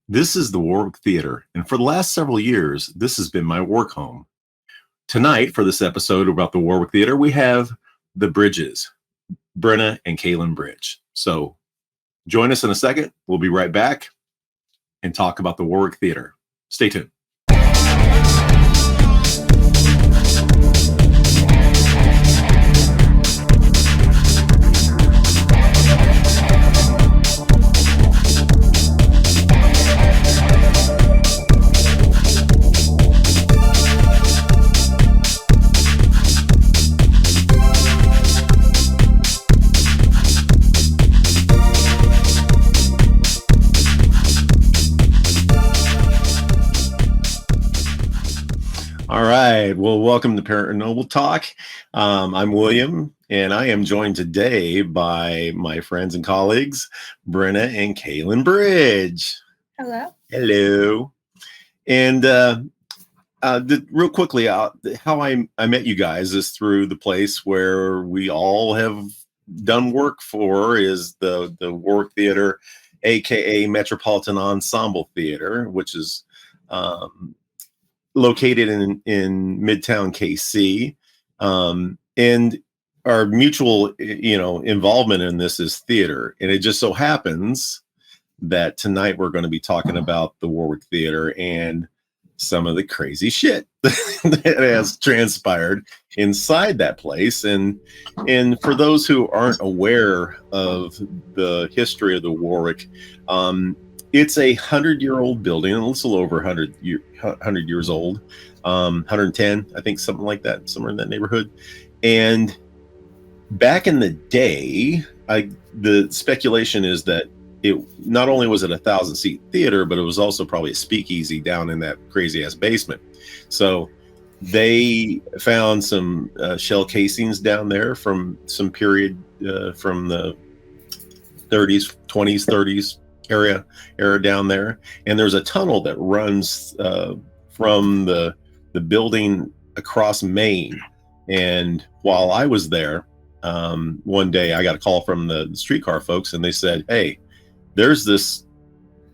This is the Warwick Theater, and for the last several years, this has been my work home. Tonight, for this episode about the Warwick Theater, we have the Bridges, Brenna and Cailyn Bridge. So join us in a second. We'll be right back and talk about the Warwick Theater. Stay tuned. All right. Well, welcome to Paranormal Talk. I'm William, and I am joined today by my friends and colleagues, Brenna and Cailyn Bridge. Hello. Hello. And real quickly, how I met you guys is through the place where we all have done work for, is the Warwick Theater, aka Metropolitan Ensemble Theater, which is located in Midtown, KC, and our mutual, involvement in this is theater. And it just so happens that tonight we're going to be talking about the Warwick Theater and some of the crazy shit that has transpired inside that place. And for those who aren't aware of the history of the Warwick, it's a 100-year-old building, a little over 100 years old, 110, I think, something like that, somewhere in that neighborhood. And back in the day, the speculation is that it not only was it a 1,000-seat theater, but it was also probably a speakeasy down in that crazy-ass basement. So they found some shell casings down there from some period from the 30s, 20s, 30s. Area down there, and there's a tunnel that runs from the building across Maine. And while I was there, one day I got a call from the streetcar folks, and they said, "Hey, there's this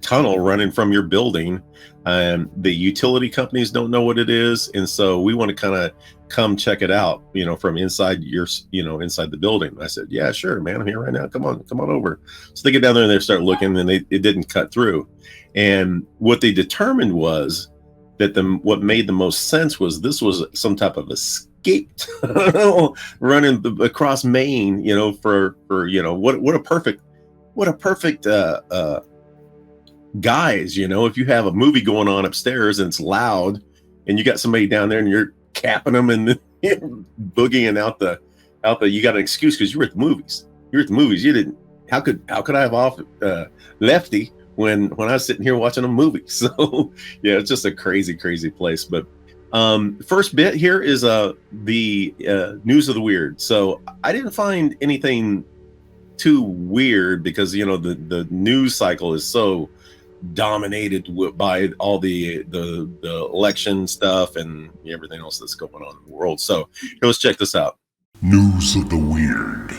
tunnel running from your building, and the utility companies don't know what it is, and so we want to kind of come check it out, from inside inside the building." I said, "Yeah, sure, man, I'm here right now. Come on over." So they get down there and they start looking, and it didn't cut through. And what they determined was that what made the most sense was this was some type of escape tunnel running across Maine, for what a perfect guys, if you have a movie going on upstairs and it's loud and you got somebody down there and you're capping them and boogieing out the you got an excuse because you were at the movies. You didn't. How could I have off lefty when I was sitting here watching a movie? So yeah, it's just a crazy place. But first bit here is the news of the weird. So I didn't find anything too weird because the news cycle is so dominated by all the election stuff and everything else that's going on in the world. So let's check this out. News of the weird.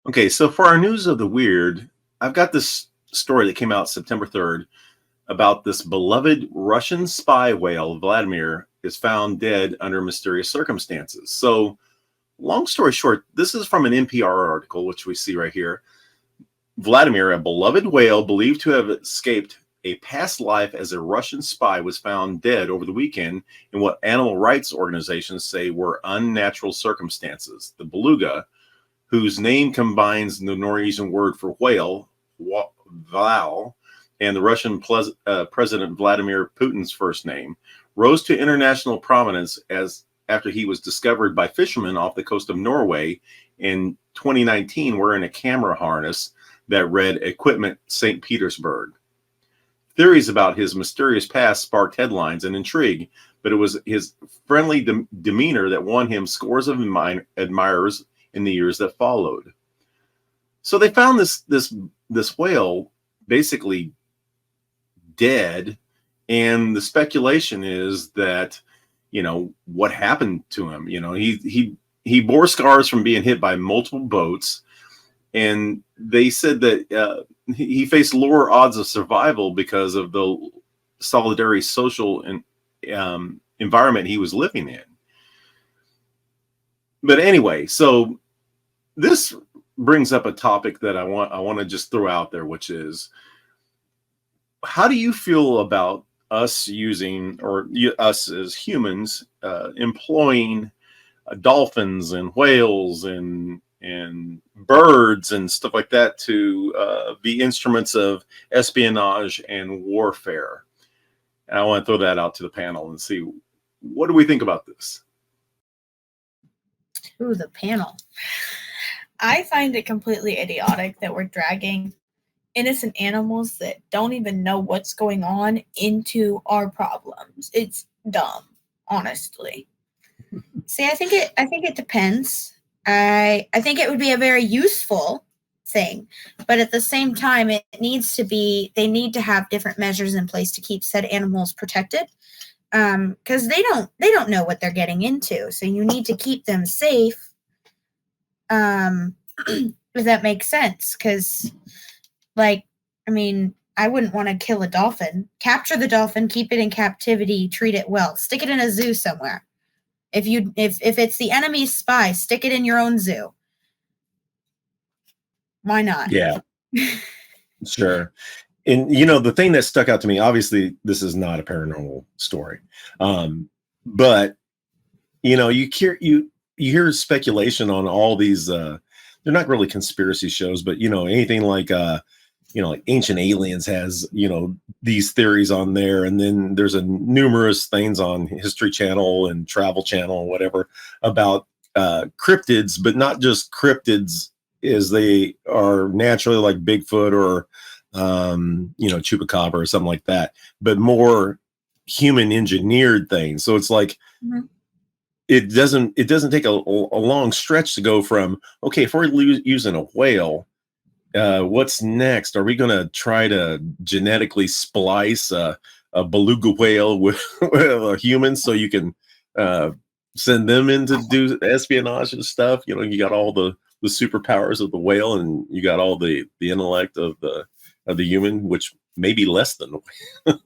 Okay, so for our news of the weird, I've got this story that came out September 3rd about this beloved Russian spy whale, Vladimir, is found dead under mysterious circumstances. So long story short, this is from an NPR article, which we see right here. Vladimir, a beloved whale believed to have escaped a past life as a Russian spy, was found dead over the weekend in what animal rights organizations say were unnatural circumstances. The beluga, whose name combines the Norwegian word for whale, Val, and the Russian President Vladimir Putin's first name, rose to international prominence after he was discovered by fishermen off the coast of Norway in 2019 wearing a camera harness that read "Equipment St. Petersburg." Theories about his mysterious past sparked headlines and intrigue, but it was his friendly demeanor that won him scores of admirers in the years that followed. So they found this whale basically dead, and the speculation is that what happened to him. He bore scars from being hit by multiple boats. and they said that he faced lower odds of survival because of the solitary social and environment he was living in. But anyway, so this brings up a topic that I want to just throw out there, which is, how do you feel about us using, or us as humans, employing dolphins and whales and birds and stuff like that to be instruments of espionage and warfare? And I want to throw that out to the panel and see, what do we think about this? Ooh, the panel. I find it completely idiotic that we're dragging innocent animals that don't even know what's going on into our problems. It's dumb, honestly. See, I think it depends. I think it would be a very useful thing, but at the same time, they need to have different measures in place to keep said animals protected. Because they don't know what they're getting into. So you need to keep them safe. If that makes sense. Because, I wouldn't want to kill a dolphin. Capture the dolphin, keep it in captivity, treat it well. Stick it in a zoo somewhere. If it's the enemy's spy, stick it in your own zoo. Why not? Yeah. Sure. And, the thing that stuck out to me, obviously, this is not a paranormal story. But, you hear speculation on all these, they're not really conspiracy shows, but, anything like, like Ancient Aliens has, these theories on there. And then there's numerous things on History Channel and Travel Channel and whatever about cryptids, but not just cryptids as they are naturally, like Bigfoot or chupacabra or something like that, but more human engineered things. So it's like, it doesn't take a long stretch to go from, okay, if we're using a whale, what's next? Are we going to try to genetically splice a beluga whale with a human so you can send them in to do espionage and stuff? You got all the superpowers of the whale, and you got all the intellect of the human, which may be less than the whale.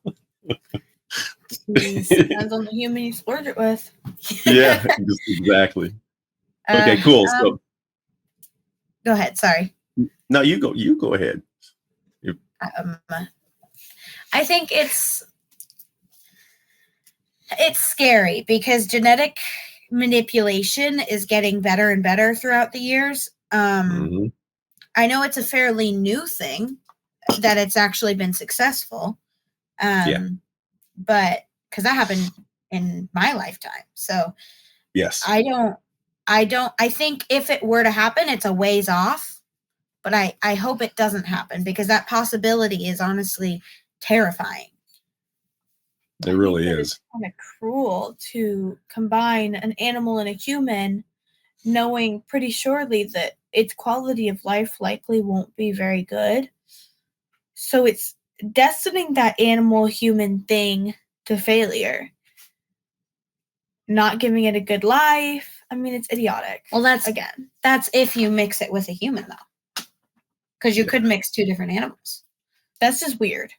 Depends on the human you splurge it with. Yeah, exactly. Okay, cool. So go ahead. Sorry. No, you go ahead. I think it's scary because genetic manipulation is getting better and better throughout the years. I know it's a fairly new thing that it's actually been successful. But because that happened in my lifetime. So yes, I think if it were to happen, it's a ways off, but I hope it doesn't happen because that possibility is honestly terrifying. It really is. It's kind of cruel to combine an animal and a human, knowing pretty surely that its quality of life likely won't be very good. So it's destining that animal-human thing to failure. Not giving it a good life. I mean, it's idiotic. Well, that's if you mix it with a human, though. Because you could mix two different animals. That's just weird.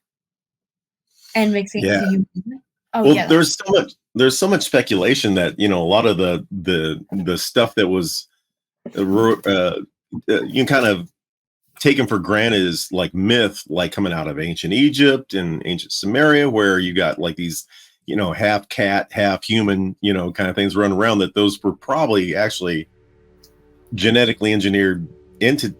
And mixing it with a human. Oh, well, yeah. There's so much speculation that, a lot of the stuff that was you kind of taken for granted is like myth, like coming out of ancient Egypt and ancient Samaria, where you got like these, half cat, half human, kind of things running around, that those were probably actually genetically engineered into,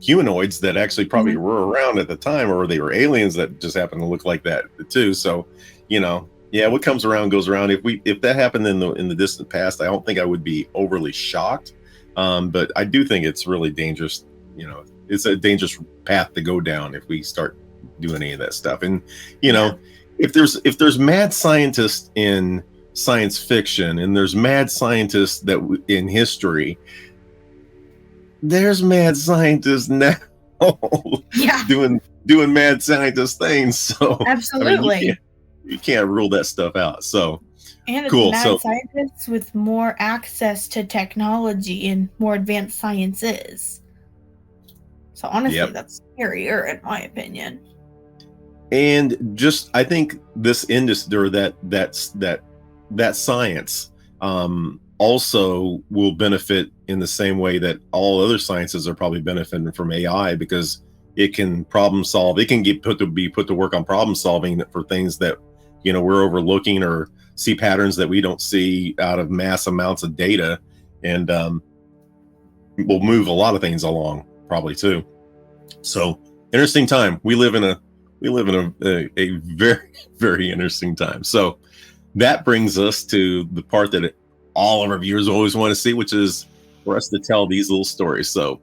humanoids that actually probably were around at the time, or they were aliens that just happen to look like that too. So, what comes around goes around. If that happened in the distant past, I don't think I would be overly shocked. But I do think it's really dangerous. It's a dangerous path to go down if we start doing any of that stuff. And, if there's mad scientists in science fiction and there's mad scientists in history, there's mad scientists now doing mad scientist things. So absolutely, you can't rule that stuff out. So and it's mad scientists with more access to technology and more advanced sciences. So honestly, Yep. that's scarier in my opinion. And just, I think this industry, or that science, also will benefit in the same way that all other sciences are probably benefiting from AI, because it can problem solve. It can be put to work on problem solving for things that, you know, we're overlooking, or see patterns that we don't see out of mass amounts of data, and will move a lot of things along probably too. So interesting time. We live in a very, very interesting time. So that brings us to the part that all of our viewers always want to see, which is for us to tell these little stories. So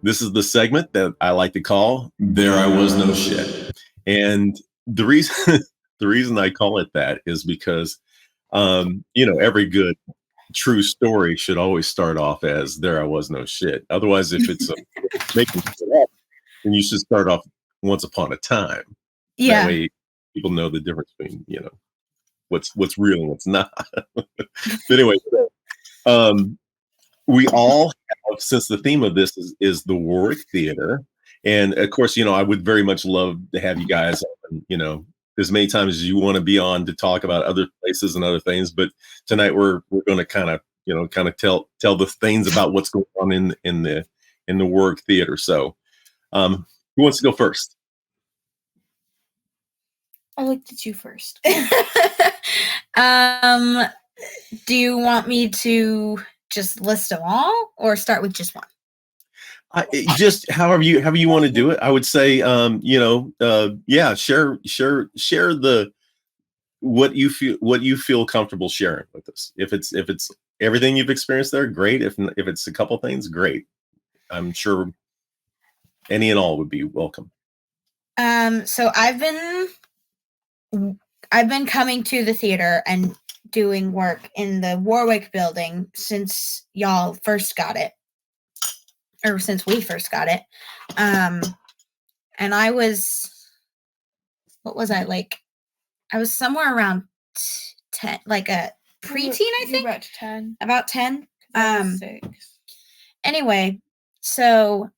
this is the segment that I like to call "There I Was No Shit," and the reason the reason I call it that is because you know, every good true story should always start off as "There I was no shit." Otherwise, if it's making shit up, then you should start off "Once upon a time." Yeah. That way, people know the difference between, you know, what's real and what's not. But anyway, we all have, since the theme of this is the Warwick Theater, and of course, you know, I would very much love to have you guys on, you know, as many times as you want to be on to talk about other places and other things. But tonight we're going to kind of tell the things about what's going on in the Warwick Theater. So, who wants to go first? I looked at you first. Do you want me to just list them all, or start with just one? Just however you want to do it. I would say, you know, yeah, share the what you feel comfortable sharing with us. If it's everything you've experienced there, great. If it's a couple things, great. I'm sure any and all would be welcome. So I've been coming to the theater and doing work in the Warwick building since y'all first got it, or since we first got it. And I was, what was I, like? I was somewhere around 10, like a preteen, I think. About 10. About 10. 6. Anyway, so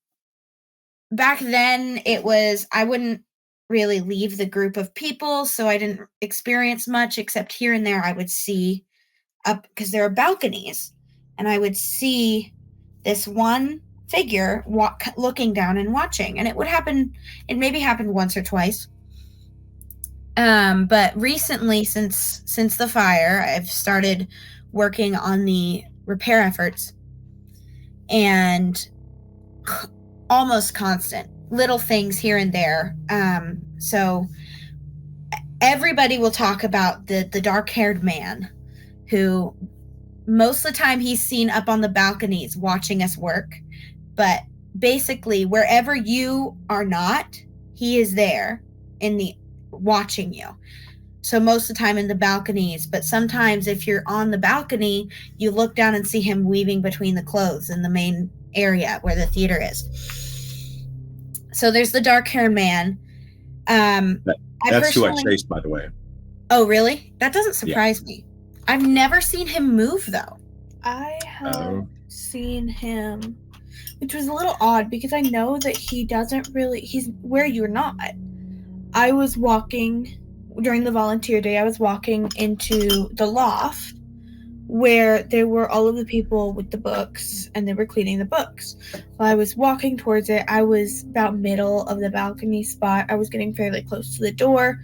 back then I wouldn't really leave the group of people, so I didn't experience much, except here and there I would see up, because there are balconies, and I would see this one figure looking down and watching, and it maybe happened once or twice. But recently, since the fire, I've started working on the repair efforts, and almost constant little things here and there. So everybody will talk about the dark-haired man, who most of the time he's seen up on the balconies watching us work, but basically wherever you are not, he is there watching you. So most of the time in the balconies, but sometimes if you're on the balcony, you look down and see him weaving between the clothes in the main area where the theater is. So there's the dark-haired man. That's who I chased, by the way. Oh, really? That doesn't surprise me. I've never seen him move, though. I have seen him, which was a little odd, because I know that he's where you're not. I was walking during the volunteer day. I was walking into the loft where there were all of the people with the books, and they were cleaning the books. While I was walking towards it, I was about middle of the balcony spot. I was getting fairly close to the door,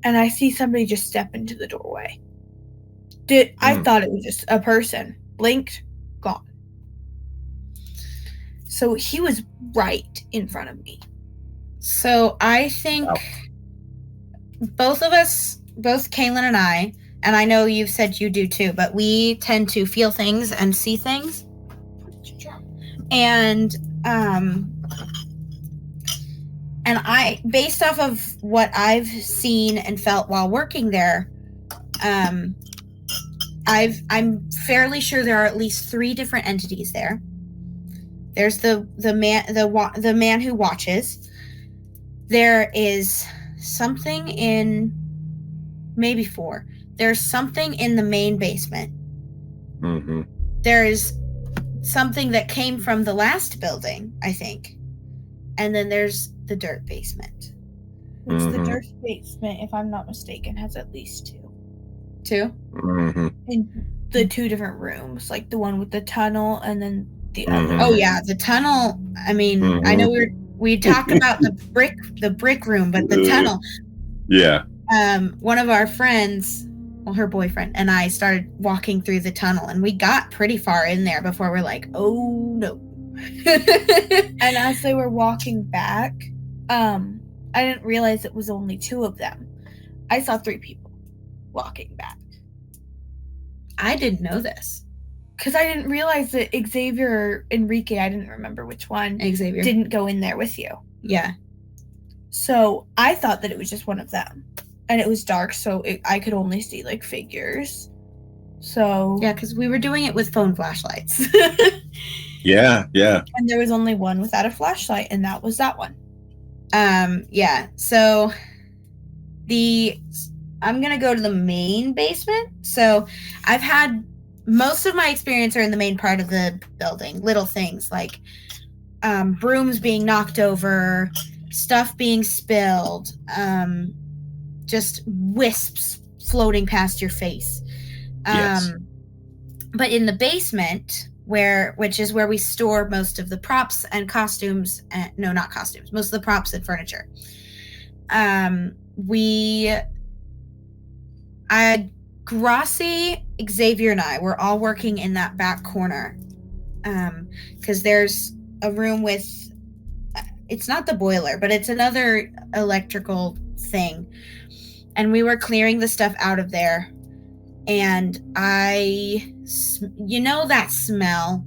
and I see somebody just step into the doorway. I thought it was just a person. Blinked, gone. So he was right in front of me. So I think both of us, both Cailyn and I know you've said you do too, but we tend to feel things and see things. And I, based off of what I've seen and felt while working there, I'm fairly sure there are at least 3 different entities there. There's the man who watches. There is something in, maybe 4. There's something in the main basement. Mm-hmm. There is something that came from the last building, I think. and then there's the dirt basement. Which the Mhm. dirt basement, if I'm not mistaken, has at least 2. 2? Mhm. In the 2 different rooms, like the one with the tunnel and then the other. Mhm. Oh yeah, the tunnel. I mean, I know we talked about the brick room, but the tunnel. Yeah. One of our friends, well, her boyfriend and I started walking through the tunnel, and we got pretty far in there before we're like, oh no. And as they were walking back, I didn't realize it was only 2 of them. I saw 3 people walking back. I didn't know this. Because I didn't realize that Xavier or Enrique, I didn't remember which one, Xavier didn't go in there with you. Yeah. So I thought that it was just one of them. And it was dark, so I could only see, like, figures. So... Yeah, because we were doing it with phone flashlights. Yeah. And there was only one without a flashlight, and that was that one. Yeah. So I'm going to go to the main basement. So I've had most of my experience are in the main part of the building. Little things like brooms being knocked over, stuff being spilled, just wisps floating past your face. Yes. But in the basement, which is where we store most of the props and costumes, no, not costumes, most of the props and furniture. Grassi, Xavier, and I were all working in that back corner, because there's a room with, it's not the boiler, but it's another electrical thing, and we were clearing the stuff out of there, and you know that smell,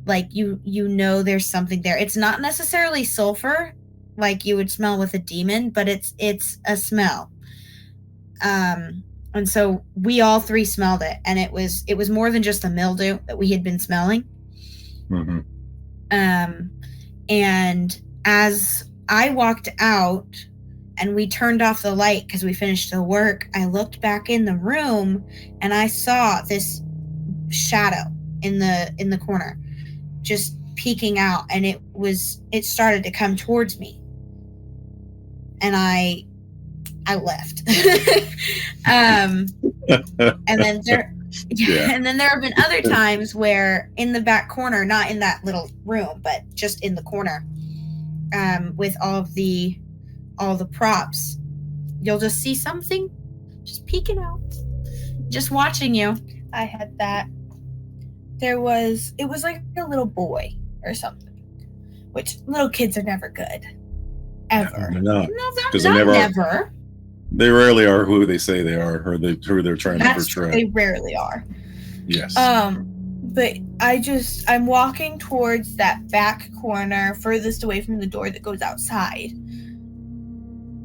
like you know there's something there. It's not necessarily sulfur like you would smell with a demon, but it's a smell. And so we all 3 smelled it, and it was more than just the mildew that we had been smelling. Mm-hmm. And as I walked out and we turned off the light because we finished the work, I looked back in the room and I saw this shadow in the corner just peeking out, and it started to come towards me, and I left. And then there have been other times where in the back corner, not in that little room, but just in the corner, with all the props, you'll just see something just peeking out, just watching you. I had that. It was like a little boy or something, which little kids are never good. Ever. No, because never. They rarely are who they say they are, or who they're trying to portray. They rarely are. Yes. But I'm walking towards that back corner, furthest away from the door that goes outside.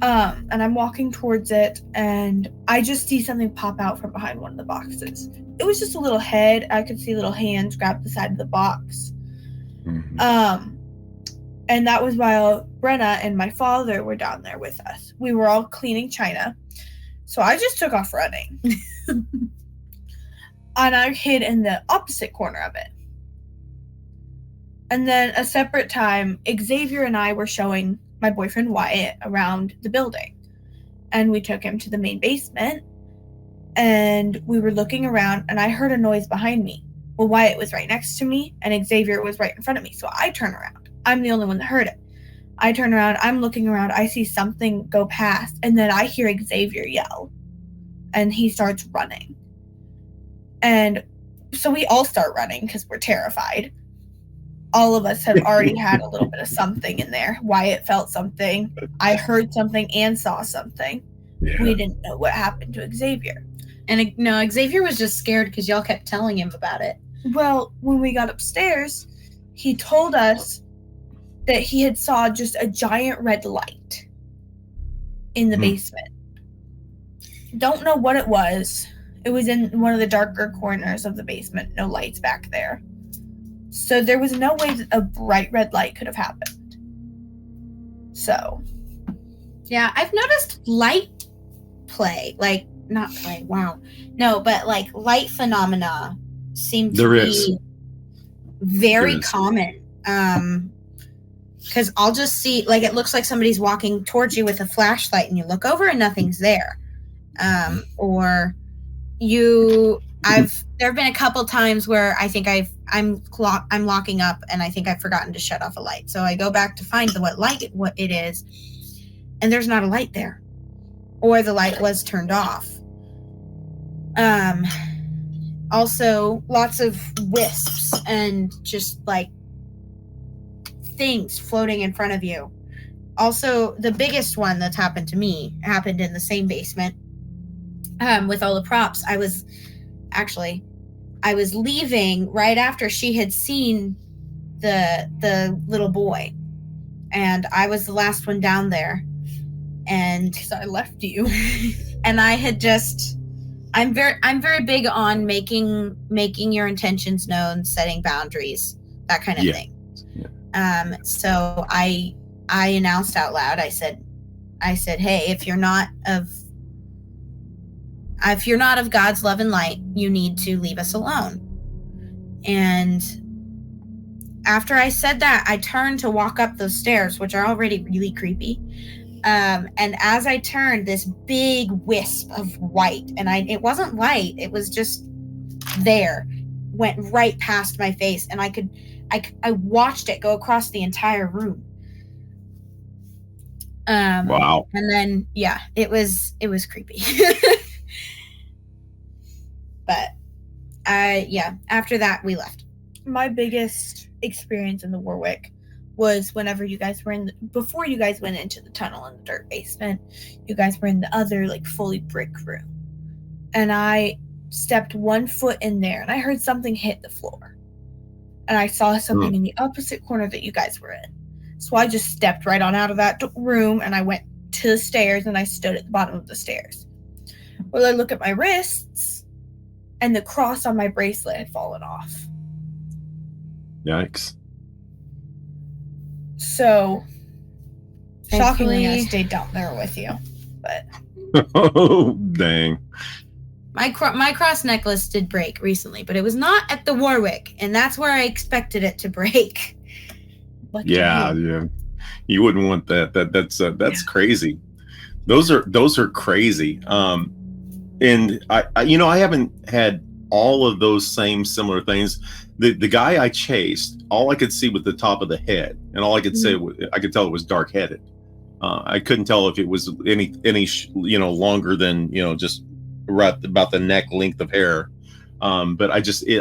And I'm walking towards it, and I just see something pop out from behind one of the boxes. It was just a little head. I could see little hands grab the side of the box. Mm-hmm. And that was while Brenna and my father were down there with us. We were all cleaning china. So I just took off running. And I hid in the opposite corner of it. And then a separate time, Xavier and I were showing my boyfriend Wyatt around the building. And we took him to the main basement. And we were looking around, and I heard a noise behind me. Well, Wyatt was right next to me, and Xavier was right in front of me. So I turn around. I'm the only one that heard it. I turn around. I'm looking around. I see something go past. And then I hear Xavier yell. And he starts running. And so we all start running because we're terrified. All of us have already had a little bit of something in there. Wyatt felt something. I heard something and saw something. Yeah. We didn't know what happened to Xavier. And no, Xavier was just scared because y'all kept telling him about it. Well, when we got upstairs, he told us that he had saw just a giant red light in the basement. Don't know what it was. It was in one of the darker corners of the basement. No lights back there. So there was no way that a bright red light could have happened. So. Yeah, I've noticed light play. Like, not play, wow. No, but like light phenomena seem to be very common. because I'll just see, like, it looks like somebody's walking towards you with a flashlight, and you look over and nothing's there. Or there have been a couple times where I think I'm locking up, and I think I've forgotten to shut off a light. So I go back to find what it is, and there's not a light there, or the light was turned off. Also, lots of wisps and just like things floating in front of you. Also, the biggest one that's happened to me happened in the same basement. With all the props, I was leaving right after she had seen the little boy, and I was the last one down there, and I left you. And I had I'm very big on making your intentions known, setting boundaries, that kind of thing. Yeah. So I announced out loud, I said, hey, if you're not of God's love and light, you need to leave us alone. And after I said that, I turned to walk up those stairs, which are already really creepy. And as I turned, this big wisp of white, and it wasn't light, it was just there, went right past my face, and I watched it go across the entire room. Wow. And then, yeah, it was creepy. But after that we left. My biggest experience in the Warwick was whenever you guys were before you guys went into the tunnel in the dirt basement, you guys were in the other like fully brick room. And I stepped 1 foot in there and I heard something hit the floor. And I saw something in the opposite corner that you guys were in. So I just stepped right on out of that room and I went to the stairs and I stood at the bottom of the stairs. Well, I look at my wrists and the cross on my bracelet had fallen off. Yikes. So, shockingly, I Thankfully, stayed down there with you. But Oh, dang. my cross necklace did break recently, but it was not at the Warwick, and that's where I expected it to break. lucky Yeah, you. yeah. You wouldn't want that. That's crazy. Those are crazy. And I haven't had all of those similar things. The guy I chased, all I could see was the top of the head, and all I could say I could tell it was dark headed. I couldn't tell if it was any longer than just right about the neck length of hair. But I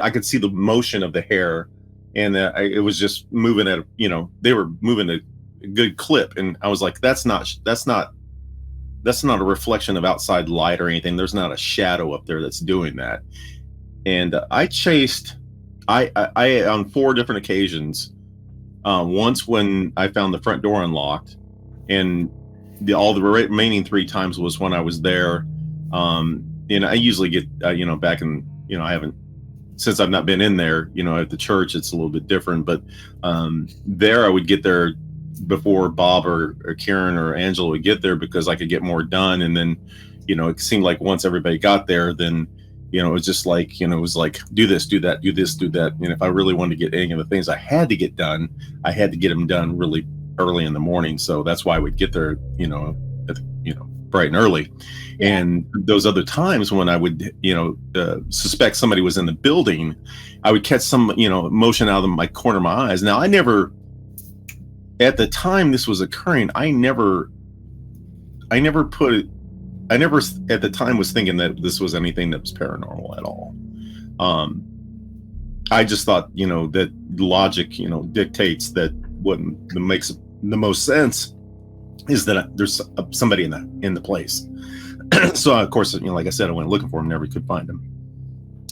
could see the motion of the hair, and it was just moving at they were moving at a good clip, and I was like, that's not a reflection of outside light or anything. There's not a shadow up there that's doing that. And I chased. I on 4 different occasions. Once when I found the front door unlocked, and all the remaining 3 times was when I was there. I usually get back in I haven't, since I've not been in there at the church. It's a little bit different, but there I would get there before Bob or Karen or Angela would get there, because I could get more done. And then it seemed like once everybody got there, then it was just like it was like, do this, do that, do this, do that. And if I really wanted to get any of the things I had to get done, I had to get them done really early in the morning. So that's why I would get there bright and early. Yeah. And those other times when I would suspect somebody was in the building, I would catch some motion out of my corner of my eyes. Now, I never, at the time this was occurring, I never at the time was thinking that this was anything that was paranormal at all. I just thought, that logic, dictates that what makes the most sense is that there's somebody in the place. So of course, like I said, I went looking for him, never could find him.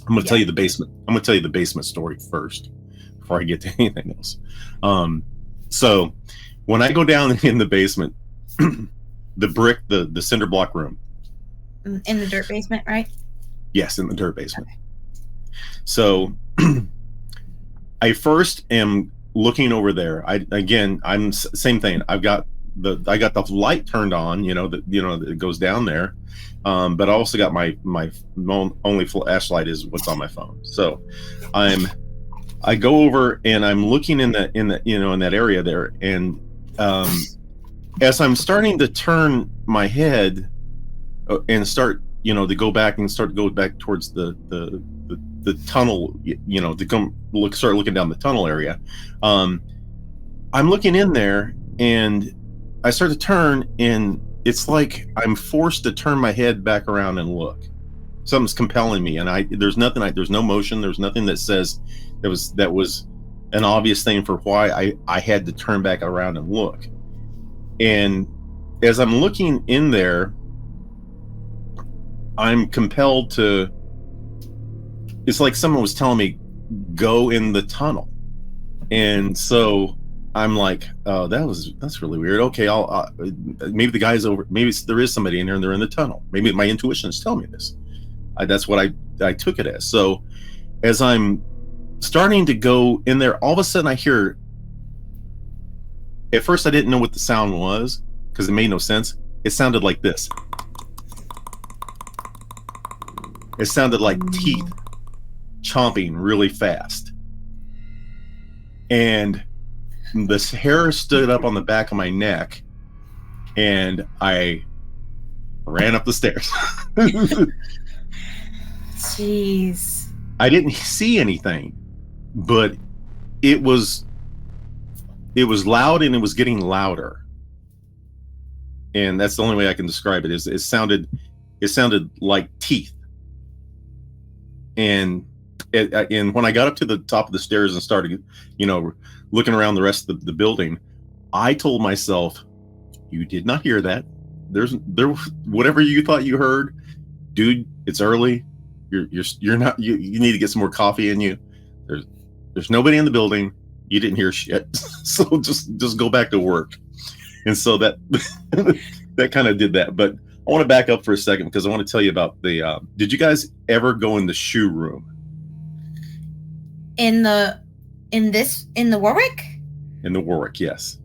I'm going to tell you the basement. I'm going to tell you the basement story first before I get to anything else. So when I go down in the basement, the cinder block room. In the dirt basement, right? Yes, in the dirt basement. Okay. So I first am looking over there. I'm same thing. I got the light turned on, that goes down there. But I also got my only flashlight is what's on my phone. So I'm I go over and I'm looking in that in that area there, and as I'm starting to turn my head and start to go back towards the tunnel, to start looking down the tunnel area, I'm looking in there and I start to turn, and it's like I'm forced to turn my head back around and look. Something's compelling me, and there's no motion, there's nothing that says that was an obvious thing for why I had to turn back around and look. And as I'm looking in there, I'm compelled to, it's like someone was telling me, go in the tunnel. And so I'm like, oh, that's really weird. Okay, I'll maybe the guy's over, maybe there is somebody in there and they're in the tunnel. Maybe my intuition is telling me this. That's what I took it as. So as I'm starting to go in there, all of a sudden I hear, at first I didn't know what the sound was because it made no sense. It sounded like this. It sounded like teeth chomping really fast. And this hair stood up on the back of my neck, and I ran up the stairs. Jeez. I didn't see anything, but it was loud, and it was getting louder. And that's the only way I can describe it. It sounded like teeth. And when I got up to the top of the stairs and started, looking around the rest of the building, I told myself, "You did not hear that. Whatever you thought you heard, dude. It's early. You're not. You need to get some more coffee in you. There's nobody in the building. You didn't hear shit. So just go back to work." And so that that kind of did that. But I want to back up for a second because I want to tell you about the. Did you guys ever go in the shoe room? In the Warwick? In the Warwick, yes.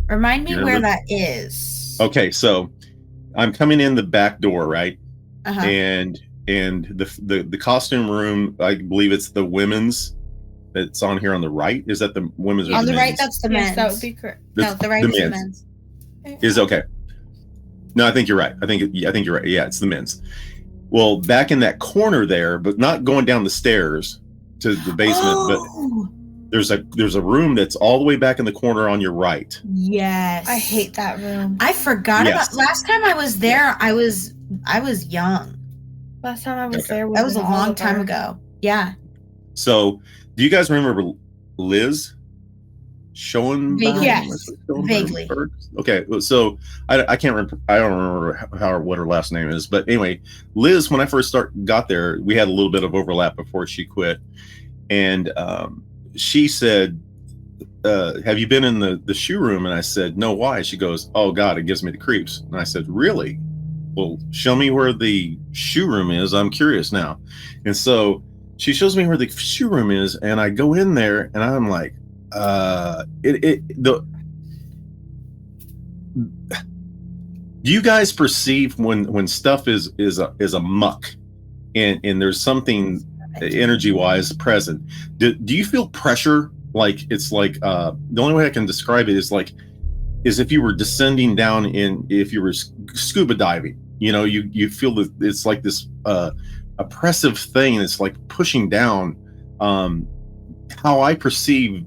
Remind me where that is. Okay, so I'm coming in the back door, right? Uh-huh. And the costume room, I believe it's the women's that's on here on the right. Is that the women's? On the men's? right, that's the men's. Yes, that would be correct. No, the right is the men's. Is okay. No, I think you're right. I think you're right. Yeah, it's the men's. Well, back in that corner there, but not going down the stairs to the basement, but there's a room that's all the way back in the corner on your right. Yes. I hate that room. I forgot about last time I was there. I was young. Last time I was there that was a long time ago. Yeah. So, do you guys remember Liz Schoenberg? Yes. Vaguely. Okay, so I can't remember. I don't remember what her last name is, but anyway, Liz. When I first got there, we had a little bit of overlap before she quit, and she said, "Have you been in the shoe room?" And I said, "No, why?" She goes, "Oh God, it gives me the creeps." And I said, "Really? Well, show me where the shoe room is. I'm curious now." And so she shows me where the shoe room is, and I go in there, and I'm like, do you guys perceive when stuff is a muck and there's something energy wise present? Do you feel pressure? Like it's like the only way I can describe it is if you were descending down if you were scuba diving, you feel that it's like this oppressive thing. It's like pushing down. How I perceive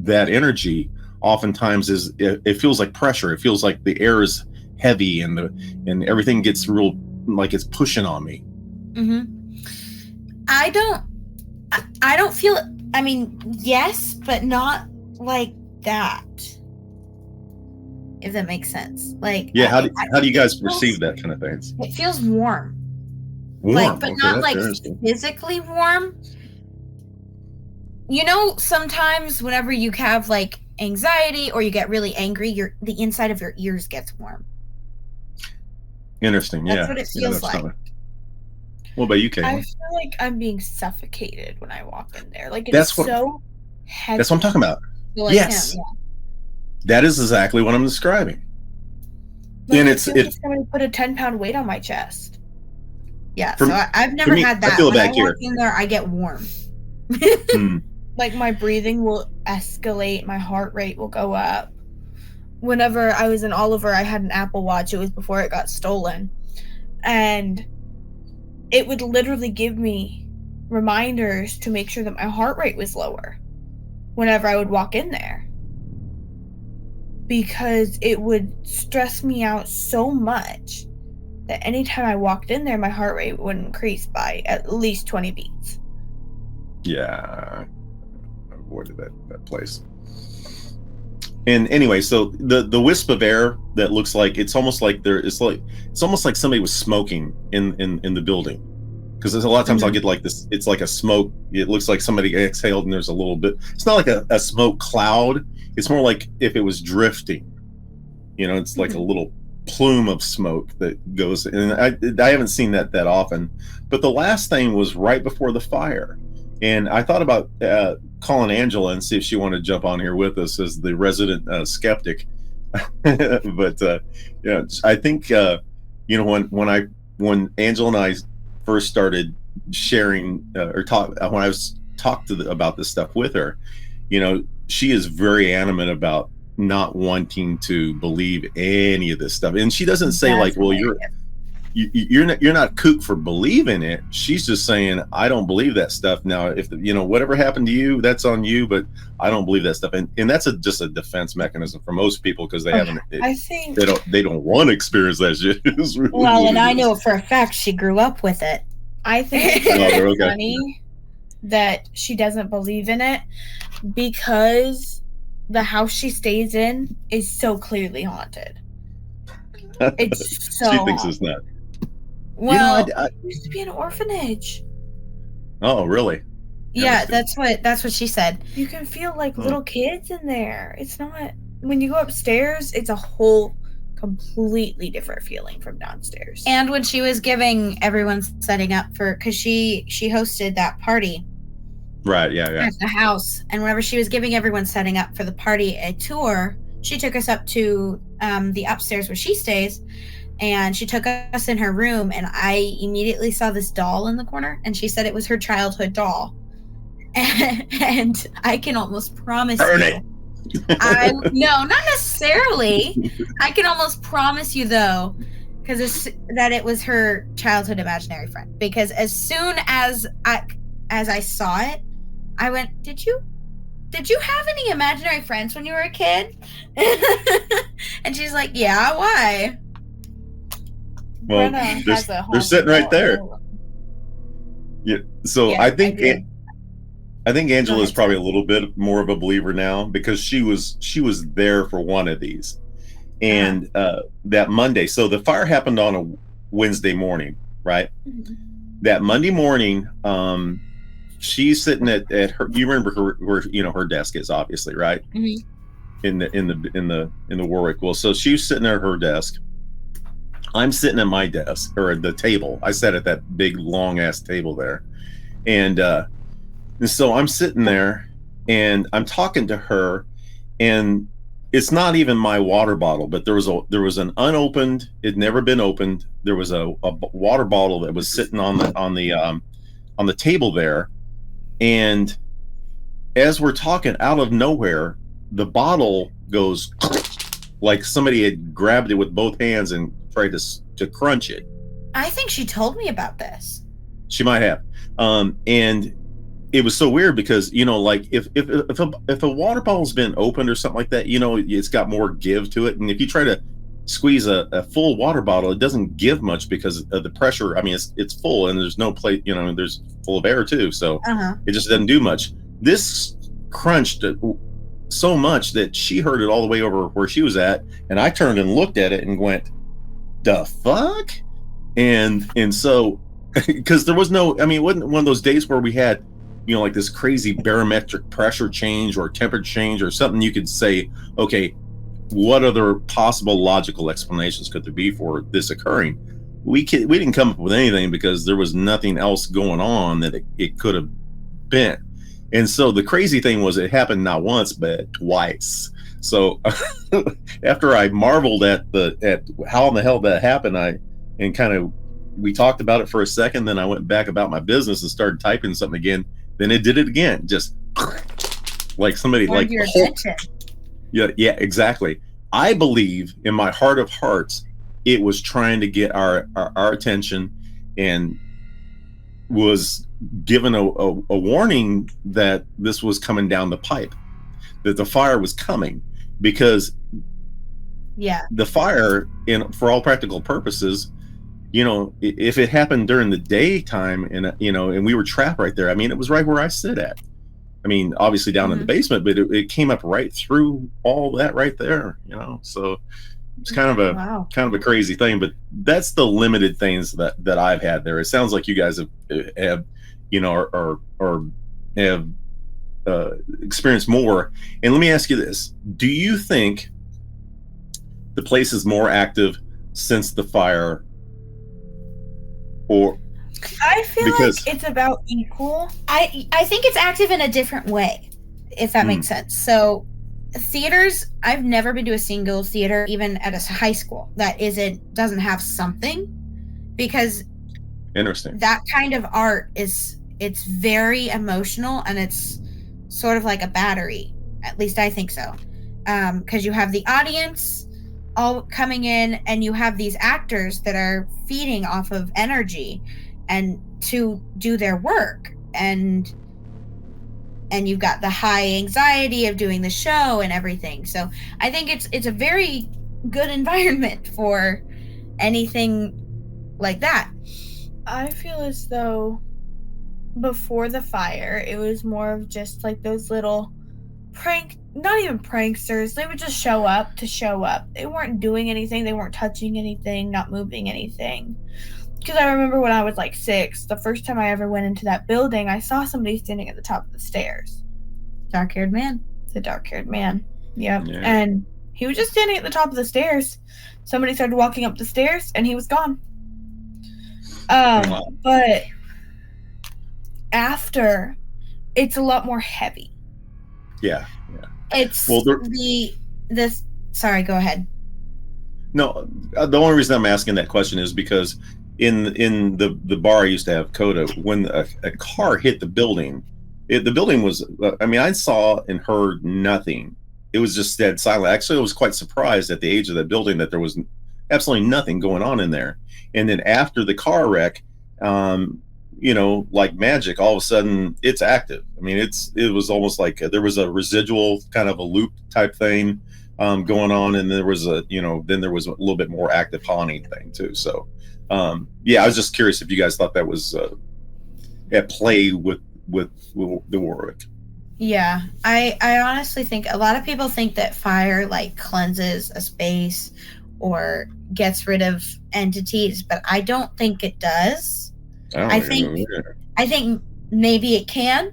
that energy oftentimes is it feels like pressure. It feels like the air is heavy and everything gets real, like it's pushing on me. Mm-hmm. I don't feel, I mean, yes, but not like that. If that makes sense. Like, yeah, how do you guys perceive that kind of things? It feels warm. Warm, but not like physically warm. Sometimes whenever you have like anxiety or you get really angry, the inside of your ears gets warm. Interesting. That's what it feels like. What about you, Cailyn? I feel like I'm being suffocated when I walk in there. Like so heavy. That's what I'm talking about. Like yes. Him, yeah. That is exactly what I'm describing. Like, and it's somebody put a 10-pound weight on my chest. Yeah, so I've never had that. I feel when back I here. walk in there, I get warm. Like my breathing will escalate, my heart rate will go up. Whenever I was in Oliver, I had an Apple Watch. It was before it got stolen. And it would literally give me reminders to make sure that my heart rate was lower whenever I would walk in there. Because it would stress me out so much that anytime I walked in there, my heart rate would increase by at least 20 beats. Yeah, I avoided that place. And anyway, so the wisp of air that looks like it's almost like somebody was smoking in the building, because there's a lot of times I'll get like this. It's like a smoke. It looks like somebody exhaled, and there's a little bit. It's not like a smoke cloud. It's more like if it was drifting. It's like a little plume of smoke that goes. And I haven't seen that often. But the last thing was right before the fire. And I thought about calling Angela and see if she wanted to jump on here with us as the resident skeptic. But I think when Angela and I first started sharing when I was talked about this stuff with her, she is very adamant about not wanting to believe any of this stuff, and she doesn't say like, well, you're not kook for believing it. She's just saying, I don't believe that stuff. Now, if whatever happened to you, that's on you, but I don't believe that stuff. And that's just a defense mechanism for most people, because they haven't. They don't want to experience that shit. Really well, and I know for a fact she grew up with it. I think it's funny that she doesn't believe in it, because the house she stays in is so clearly haunted. It's so she thinks it's not. Well, it used to be an orphanage. Oh, really? Yeah, that's what she said. You can feel like little kids in there. It's not, when you go upstairs, it's a whole completely different feeling from downstairs. And when she was giving everyone setting up because she hosted that party. Right, yeah. At the house. And whenever she was giving everyone setting up for the party a tour, she took us up to the upstairs where she stays. And she took us in her room, and I immediately saw this doll in the corner, and she said it was her childhood doll. And I can almost promise you. No, not necessarily. I can almost promise you, though, that it was her childhood imaginary friend. Because as soon as I saw it, I went, Did you have any imaginary friends when you were a kid? And she's like, yeah, why? Well, they're sitting right there. Yeah. So yeah, I think Angela is probably a little bit more of a believer now, because she was there for one of these, and that Monday. So the fire happened on a Wednesday morning, right? Mm-hmm. That Monday morning, she's sitting at her. You remember where her desk is, obviously, right? Mm-hmm. In the Warwick. Well, so she's sitting at her desk. I'm sitting at my desk, or the table. I sat at that big long ass table there, and so I'm sitting there, and I'm talking to her, and it's not even my water bottle, but there was an unopened. It'd never been opened. There was a water bottle that was sitting on the table there, and as we're talking, out of nowhere, the bottle goes like somebody had grabbed it with both hands and tried to crunch it. I think she told me about this. She might have. And it was so weird because, like if a water bottle's been opened or something like that, it's got more give to it. And if you try to squeeze a full water bottle, it doesn't give much because of the pressure. I mean, it's full, and there's no plate, there's full of air too. So it just doesn't do much. This crunched so much that she heard it all the way over where she was at. And I turned and looked at it and went, the fuck? And so, because there was no, it wasn't one of those days where we had, like this crazy barometric pressure change or temperature change or something you could say, okay, what other possible logical explanations could there be for this occurring? We didn't come up with anything because there was nothing else going on that it could have been. And so the crazy thing was it happened not once, but twice. So after I marveled at how in the hell that happened, we talked about it for a second. Then I went back about my business and started typing something again. Then it did it again, just like somebody Wanted like your Hulk. attention. Yeah, exactly. I believe in my heart of hearts, it was trying to get our attention, and was given a warning that this was coming down the pipe, that the fire was coming, because Yeah. the fire, for all practical purposes, if it happened during the daytime, and and we were trapped right there, I mean, it was right where I sit at. I mean, obviously down in the basement, but it came up right through all that right there, so it's kind of a crazy thing. But that's the limited things that I've had there. It sounds like you guys have or have experienced more. And let me ask you this: do you think the place is more active since the fire, or I feel like it's about equal. I think it's active in a different way, if that makes sense. So theaters, I've never been to a single theater, even at a high school, that doesn't have something, because interesting, that kind of art it's very emotional, and it's sort of like a battery. At least I think so. Because you have the audience all coming in, and you have these actors that are feeding off of energy and to do their work, and you've got the high anxiety of doing the show and everything. So I think it's a very good environment for anything like that. I feel as though before the fire, it was more of just like those little not even pranksters. They would just show up to show up. They weren't doing anything. They weren't touching anything, not moving anything. Because I remember when I was like 6, the first time I ever went into that building, I saw somebody standing at the top of the stairs. Dark-haired man. The dark-haired man. Yep. Yeah. And he was just standing at the top of the stairs. Somebody started walking up the stairs, and he was gone. But after, it's a lot more heavy. Yeah. It's sorry, go ahead. No, the only reason I'm asking that question is because in the bar I used to have, Coda, when a car hit the building, the building was, I saw and heard nothing. It was just dead silent. Actually, I was quite surprised at the age of that building that there was absolutely nothing going on in there. And then after the car wreck, like magic, all of a sudden it's active. I mean, it was almost like there was a residual kind of a loop type thing going on, and there was then there was a little bit more active haunting thing too. So I was just curious if you guys thought that was at play with the Warwick. Yeah, I honestly think a lot of people think that fire like cleanses a space or gets rid of entities, but I don't think it does. I think maybe it can,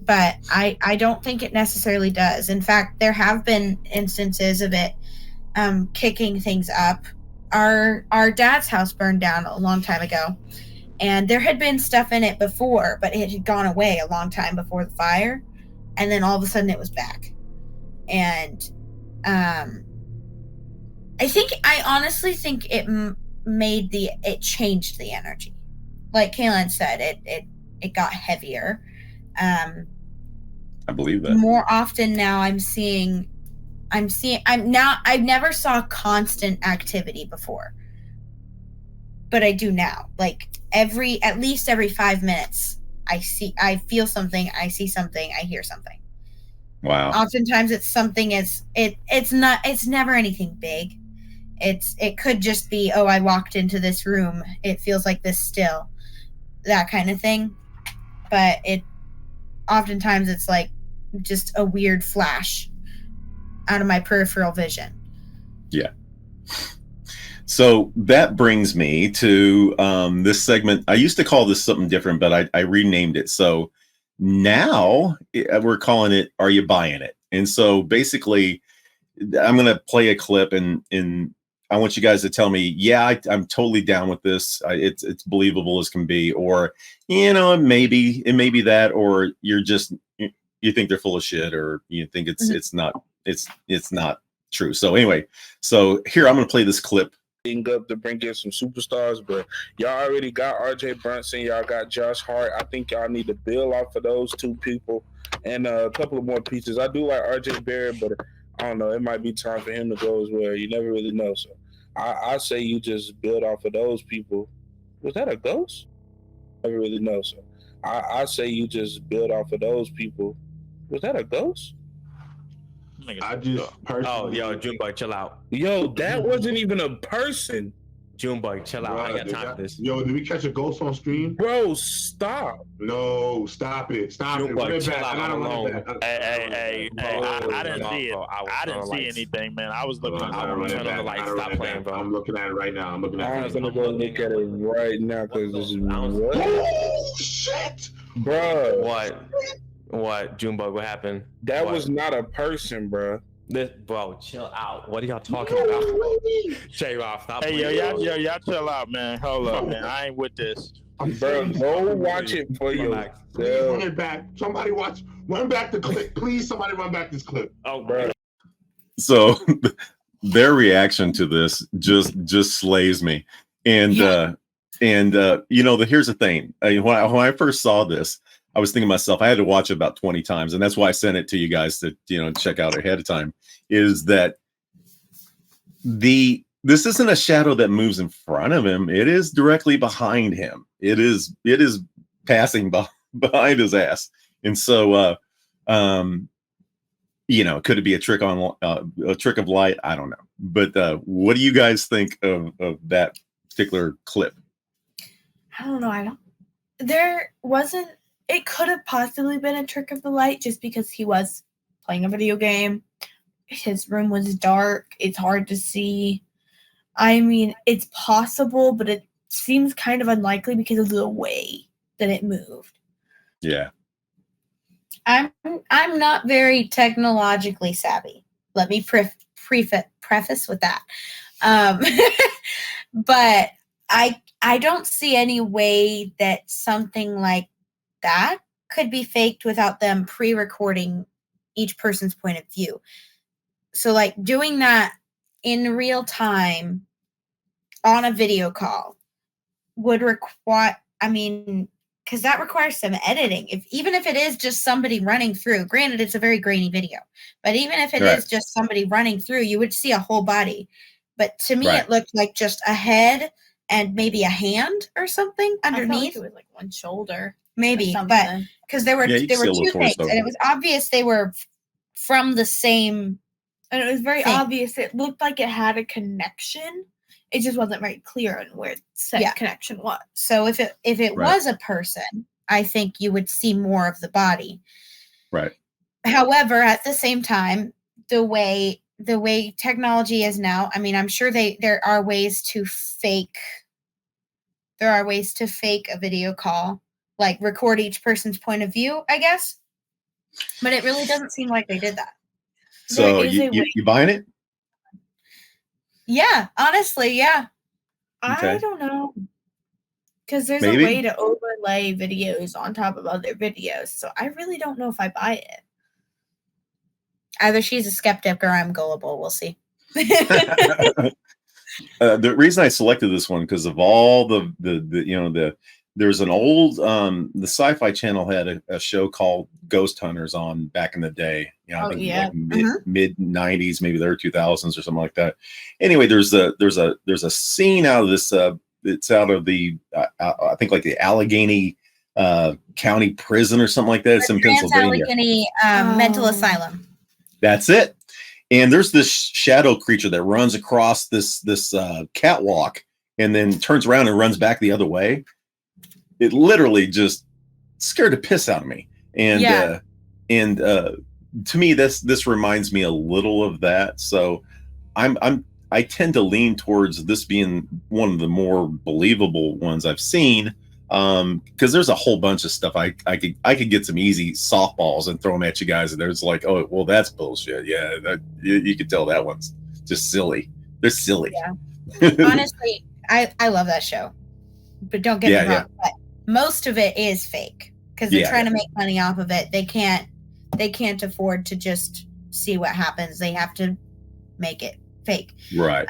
but I don't think it necessarily does. In fact, there have been instances of it kicking things up. Our dad's house burned down a long time ago, and there had been stuff in it before, but it had gone away a long time before the fire, and then all of a sudden it was back. And I honestly think it changed the energy. Like Cailyn said, it got heavier. I believe that. More often now I've never saw constant activity before, but I do now. Like at least every 5 minutes, I feel something, I see something, I hear something. Wow. Oftentimes it's something it's never anything big. It could just be, oh, I walked into this room, it feels like this still, that kind of thing. But oftentimes it's like just a weird flash out of my peripheral vision. Yeah. So that brings me to this segment. I used to call this something different, but I renamed it. So now we're calling it, Are You Buying It? And so basically I'm going to play a clip, and I want you guys to tell me, yeah, I'm totally down with this. It's believable as can be, or, it may be that, or you think they're full of shit, or you think it's not true. So anyway, so here I'm going to play this clip, up to bring in some superstars, but y'all already got RJ Brunson, y'all got Josh Hart. I think y'all need to build off of those two people and a couple of more pieces. I do like RJ Barrett, but I don't know, it might be time for him to go as well. You never really know. So I say you just build off of those people. Was that a ghost? Never really know. So I say you just build off of those people. Was that a ghost? I just personally. Oh, yo, Junebug, chill out. Yo, that wasn't even a person. Junebug, chill out. I ain't got time for this. Yo, did we catch a ghost on stream? Bro, stop. No, stop it. Stop it. Junebug, Run it chill back. out. I gotta I'm run alone. it back. Hey, I didn't see it. I didn't see anything, man. I was looking. I will turn on the lights. Stop playing, bro. I'm looking at it right now. I'm looking at I'm it. gonna go look at it right now because this is what? Oh, shit. Bro. What? Junebug, what happened? That What? was not a person, bro. Bro, chill out. What are y'all talking about? J-Rob, stop Hey, playing. y'all chill out, man. Hold up, man. I ain't with this. Bro, go watch it for Relax. yourself. Run it back. Somebody watch. Run back the clip. Please, somebody run back this clip. Oh, Bro. So their reaction to this just slays me. And here's the thing. When I first saw this, I was thinking to myself, I had to watch it about 20 times, and that's why I sent it to you guys to check out ahead of time. Is that this isn't a shadow that moves in front of him; it is directly behind him. It is passing behind his ass, and so could it be a trick of light? I don't know. But what do you guys think of that particular clip? I don't know. There wasn't. It could have possibly been a trick of the light just because he was playing a video game. His room was dark. It's hard to see. I mean, it's possible, but it seems kind of unlikely because of the way that it moved. Yeah. I'm not very technologically savvy. Let me preface with that. But I don't see any way that something like that could be faked without them pre-recording each person's point of view. So like doing that in real time on a video call would require, because that requires some editing. Even if it is just somebody running through, granted it's a very grainy video, but even if it is just somebody running through, you would see a whole body. But to me, it looked like just a head and maybe a hand or something underneath. I felt like it was like one shoulder. Maybe, but because there were two things, and it was obvious they were from the same. And it was very thing. obvious. It looked like it had a connection. It just wasn't very clear on where said connection was. So if it was a person, I think you would see more of the body. Right. However, at the same time, the way technology is now, I'm sure there are ways to fake. There are ways to fake a video call. Like record each person's point of view, I guess. But it really doesn't seem like they did that. So you buying it? Yeah, honestly, yeah. Okay. I don't know. Because there's Maybe. a way to overlay videos on top of other videos. So I really don't know if I buy it. Either she's a skeptic or I'm gullible. We'll see. The reason I selected this one because of all there's an old the Sci-Fi Channel had a show called Ghost Hunters on back in the day. I think mid 90s, maybe the early 2000s or something like that. Anyway, there's a scene out of this. It's out of the I think like the Allegheny County Prison or something like that. It's in Pennsylvania. Allegheny Mental Asylum. That's it. And there's this shadow creature that runs across this catwalk and then turns around and runs back the other way. It literally just scared the piss out of me. And to me, this reminds me a little of that. So I tend to lean towards this being one of the more believable ones I've seen. Because there's a whole bunch of stuff I could get some easy softballs and throw them at you guys, and there's like, oh well, that's bullshit. Yeah, you could tell that one's just silly. They're silly. Yeah. Honestly, I love that show, but don't get me wrong. But most of it is fake because they're trying to make money off of it. They can't afford to just see what happens. They have to make it fake. Right.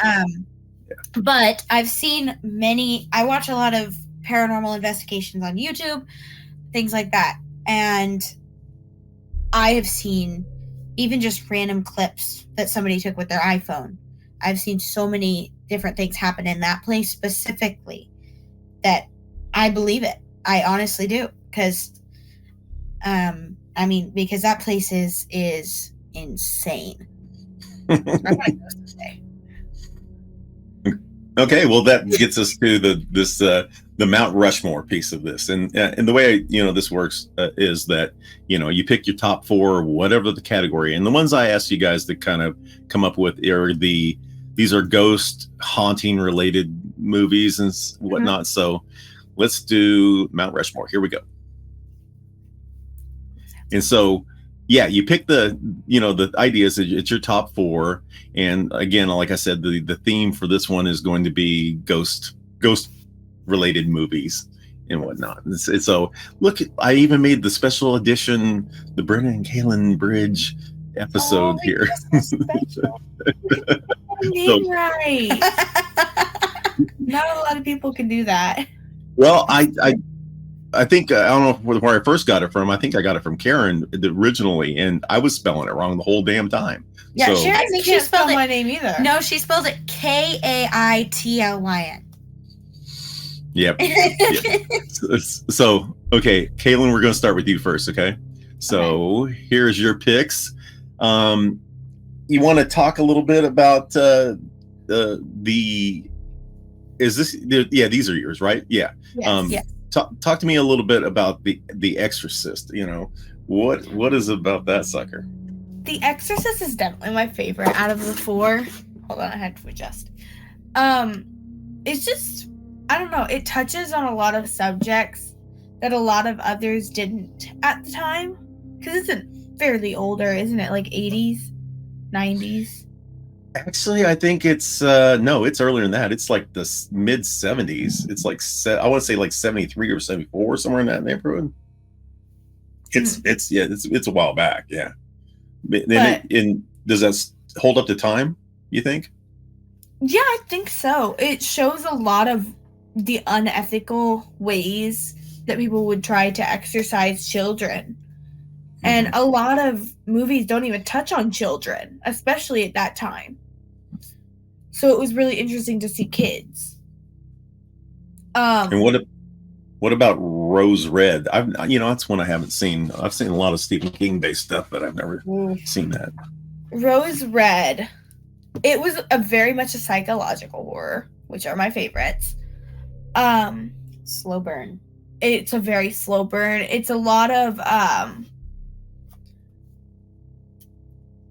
But I've seen many. I watch a lot of paranormal investigations on YouTube, things like that, and I have seen even just random clips that somebody took with their iPhone. I've seen so many different things happen in that place specifically that I believe it. I honestly do, because because that place is insane. I want to go someday. Okay, well, that gets us to the Mount Rushmore piece of this, and the way this works is that you pick your top 4, whatever the category, and the ones I asked you guys to kind of come up with are these are ghost haunting related movies and whatnot. Mm-hmm. So let's do Mount Rushmore. Here we go. And so, yeah, you pick the ideas. It's your top 4. And again, like I said, the theme for this one is going to be ghost related movies and whatnot. So look, I even made the special edition, the Brenna and Cailyn Bridge episode here. Right. Not a lot of people can do that. Well, I think I don't know where I first got it from. I think I got it from Karen originally, and I was spelling it wrong the whole damn time. Yeah, so, Sharon, I think she spelled my name either. No, she spelled it Kaitylyn. Yep. So, okay, Cailyn, we're going to start with you first, okay? So here's your picks. You want to talk a little bit about these are yours, right? Yeah. Yes, yes. Talk to me a little bit about the Exorcist. What is about that sucker? The Exorcist is definitely my favorite out of the 4. Hold on, I had to adjust. It's just, I don't know, it touches on a lot of subjects that a lot of others didn't at the time, because it's fairly older, isn't it? Like 80s, 90s. Actually, I think it's it's earlier than that. It's like the mid 70s. It's like I want to say like 73 or 74, somewhere in that neighborhood. It's a while back, yeah. Does that hold up to time, you think? Yeah, I think so. It shows a lot of the unethical ways that people would try to exorcise children. Mm-hmm. And a lot of movies don't even touch on children, especially at that time. So it was really interesting to see kids. And what about Rose Red? That's one I haven't seen. I've seen a lot of Stephen King based stuff, but I've never seen that. Rose Red. It was very much a psychological horror, which are my favorites. Slow burn. It's a very slow burn. It's a lot of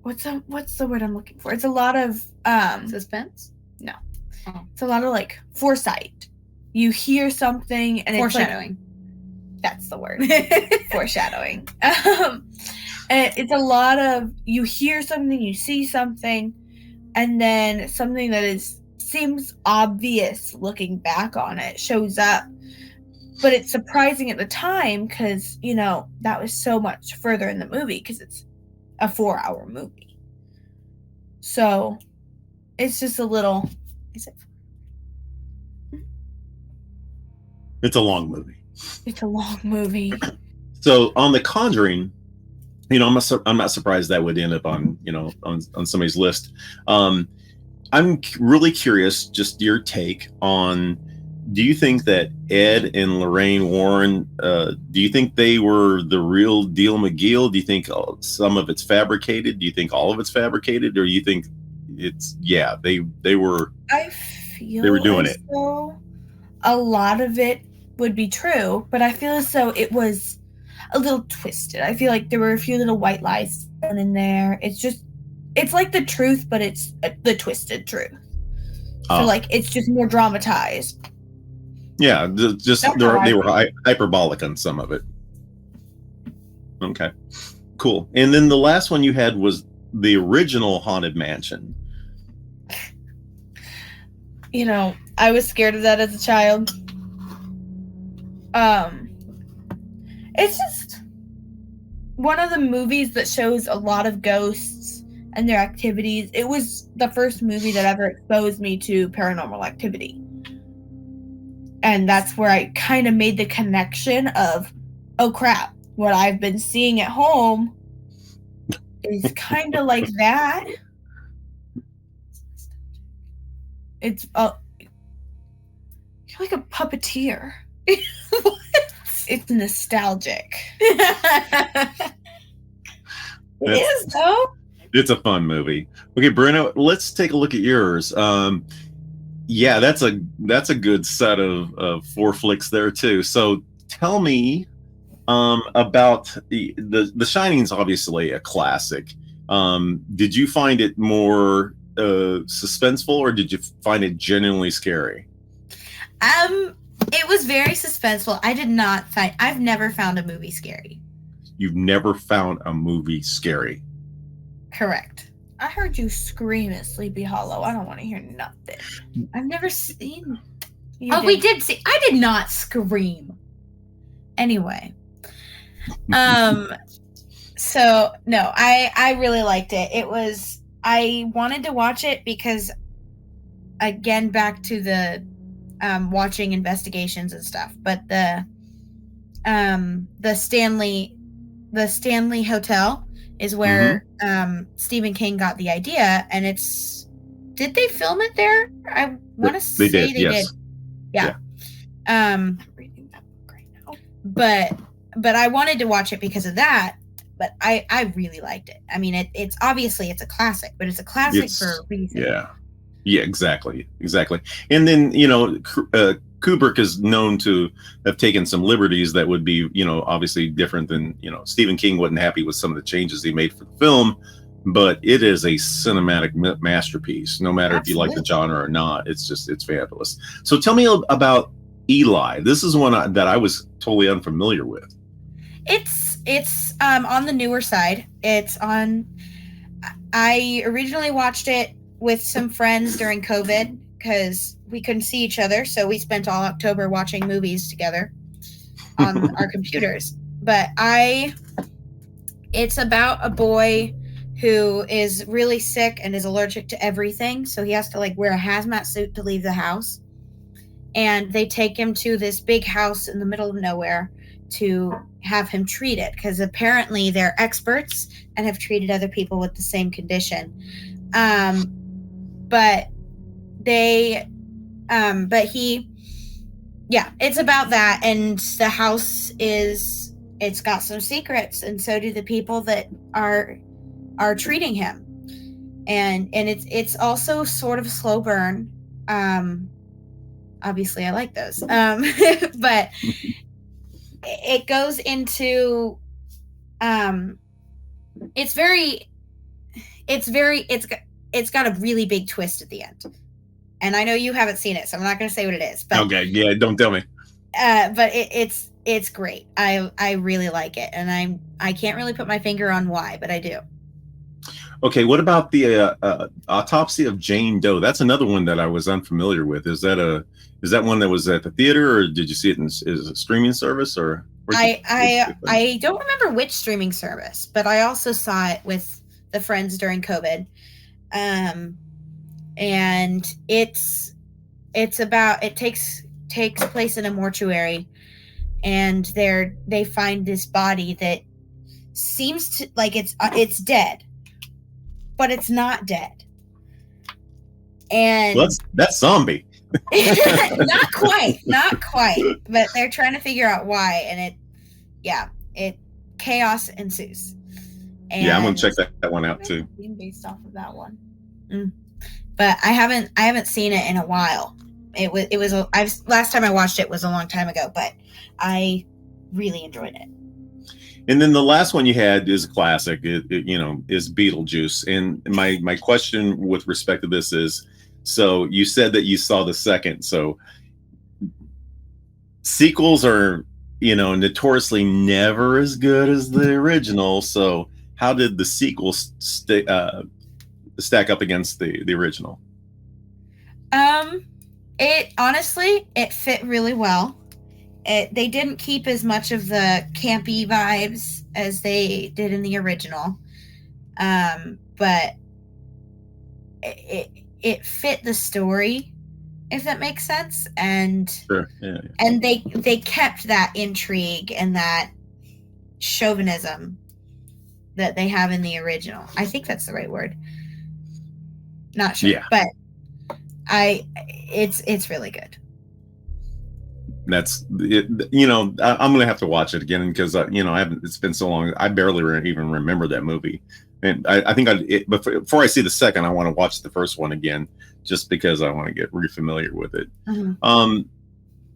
what's the word I'm looking for? It's a lot of suspense? No. Oh. It's a lot of like foresight. You hear something and foreshadowing. That's the word. Foreshadowing. And it's a lot of, you hear something, you see something, and then something that seems obvious looking back on it shows up. But it's surprising at the time because, that was so much further in the movie because it's a 4-hour movie. So it's just a little. It's a long movie. It's a long movie. So on The Conjuring, I'm not surprised that would end up on on somebody's list. I'm really curious, just your take on. Do you think that Ed and Lorraine Warren, do you think they were the real deal McGill? Do you think some of it's fabricated? Do you think all of it's fabricated? Or do you think they were I feel they were doing it. So a lot of it would be true, but I feel as though it was a little twisted. I feel like there were a few little white lies thrown in there. It's like the truth, but it's the twisted truth. So like it's just more dramatized. Yeah, they were hyperbolic on some of it. Okay, cool. And then the last one you had was the original Haunted Mansion. I was scared of that as a child. It's just one of the movies that shows a lot of ghosts and their activities. It was the first movie that ever exposed me to Paranormal Activity. And that's where I kind of made the connection of, oh crap, what I've been seeing at home is kind of like that. It's you're like a puppeteer. It's nostalgic. It is though. It's a fun movie. Okay, Brenna, let's take a look at yours. Yeah, that's a good set of 4 flicks there too. So tell me about the Shining's obviously a classic. Did you find it more suspenseful, or did you find it genuinely scary? It was very suspenseful. I've never found a movie scary. You've never found a movie scary? Correct. I heard you scream at Sleepy Hollow. I don't want to hear nothing. I've never seen. We did see. I did not scream. Anyway. So no, I really liked it. I wanted to watch it because, again, back to the watching investigations and stuff, but the Stanley Hotel is where Stephen King got the idea, and did they film it there? I want to say they did. Yeah. I'm reading that book right now. But I wanted to watch it because of that. But I really liked it. I mean, it's obviously it's a classic, but it's a classic for a reason. Yeah, exactly. And then, Kubrick is known to have taken some liberties that would be, obviously different than, Stephen King wasn't happy with some of the changes he made for the film, but it is a cinematic masterpiece, no matter if you like the genre or not. It's fabulous. So tell me about Eli. This is one that I was totally unfamiliar with. It's on the newer side. I originally watched it with some friends during COVID because we couldn't see each other, so we spent all October watching movies together on our computers. But it's about a boy who is really sick and is allergic to everything, so he has to wear a hazmat suit to leave the house. And they take him to this big house in the middle of nowhere to have him treated, because apparently they're experts and have treated other people with the same condition. It's about that, and the house it's got some secrets, and so do the people that are treating him, and it's also sort of a slow burn. Obviously I like those, but it goes into it's got a really big twist at the end. And I know you haven't seen it, so I'm not going to say what it is. But, okay, yeah, don't tell me. But it's great. I really like it, and I can't really put my finger on why, but I do. Okay, what about the Autopsy of Jane Doe? That's another one that I was unfamiliar with. Is that one that was at the theater, or did you see it as a streaming service, or? I don't remember which streaming service, but I also saw it with the friends during COVID. And it takes place in a mortuary, and they find this body that seems to it's dead, but it's not dead. And that's zombie. not quite, but they're trying to figure out why, and chaos ensues. And I'm gonna check that one out too. Based off of that one. But I haven't seen it in a while. Last time I watched it was a long time ago, but I really enjoyed it. And then the last one you had is a classic. Is Beetlejuice. And my question with respect to this is, so you said that you saw the second. So sequels are, notoriously never as good as the original. So how did the sequel stack up against the original? It fit really well. They didn't keep as much of the campy vibes as they did in the original. But it fit the story, if that makes sense, and Sure. Yeah. and they kept that intrigue and that chauvinism that they have in the original. I think that's the right word. Not sure, Yeah. but it's really good. That's it. You know, I'm gonna have to watch it again because you know, I haven't. It's been so long. I barely even remember that movie, and I think before I see the second, I want to watch the first one again just because I want to get re-familiar with it. Mm-hmm.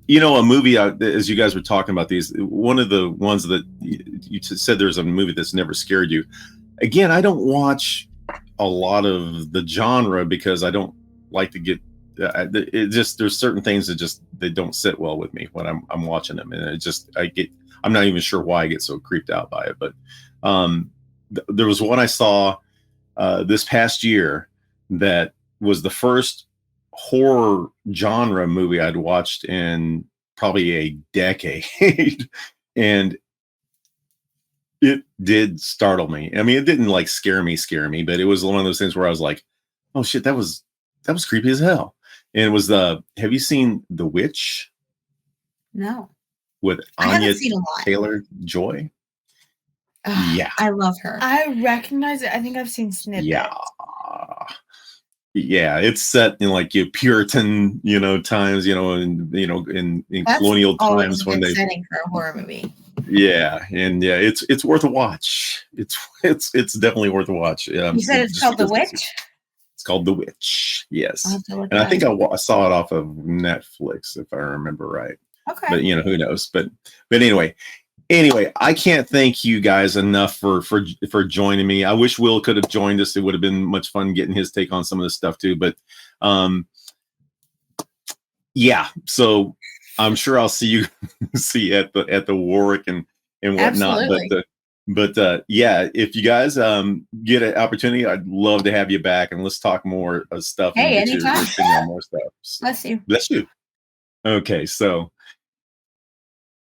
You know, a movie, as you guys were talking about these, one of the ones that you said there's a movie that's never scared you. Again, I don't watch a lot of the genre because I don't like to get. It just there's certain things that just they don't sit well with me when I'm watching them, and I'm not even sure why I get so creeped out by it. But there was one I saw this past year that was the first horror genre movie I'd watched in probably a decade. And it did startle me. I mean, it didn't like scare me, but it was one of those things where I was like, oh shit, that was creepy as hell. And it was have you seen The Witch? No. With Anya Taylor-Joy? Yeah. I love her. I recognize it. I think I've seen snippets. Yeah, it's set in like Puritan, times, in colonial times when they setting for a horror movie. Yeah, and yeah, it's worth a watch. It's definitely worth a watch. You said it's called The Witch? It's called The Witch. Yes, and I think I saw it off of Netflix if I remember right. Okay, but who knows? But anyway, I can't thank you guys enough for joining me. I wish Will could have joined us. It would have been much fun getting his take on some of this stuff too. But yeah, so I'm sure I'll see you at the Warwick and whatnot. Absolutely. But yeah, if you guys get an opportunity, I'd love to have you back and let's talk more stuff. Hey, anytime. More stuff. Bless you. Bless you. Okay, so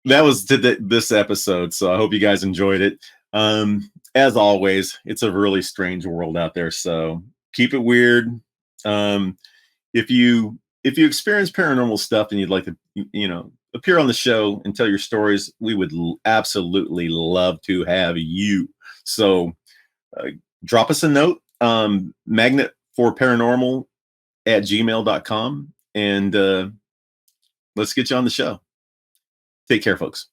that was this episode. So I hope you guys enjoyed it. As always, it's a really strange world out there. So keep it weird. If you experience paranormal stuff and you'd like to, appear on the show and tell your stories, we would absolutely love to have you. So drop us a note, magnetforparanormal@gmail.com, and let's get you on the show. Take care, folks.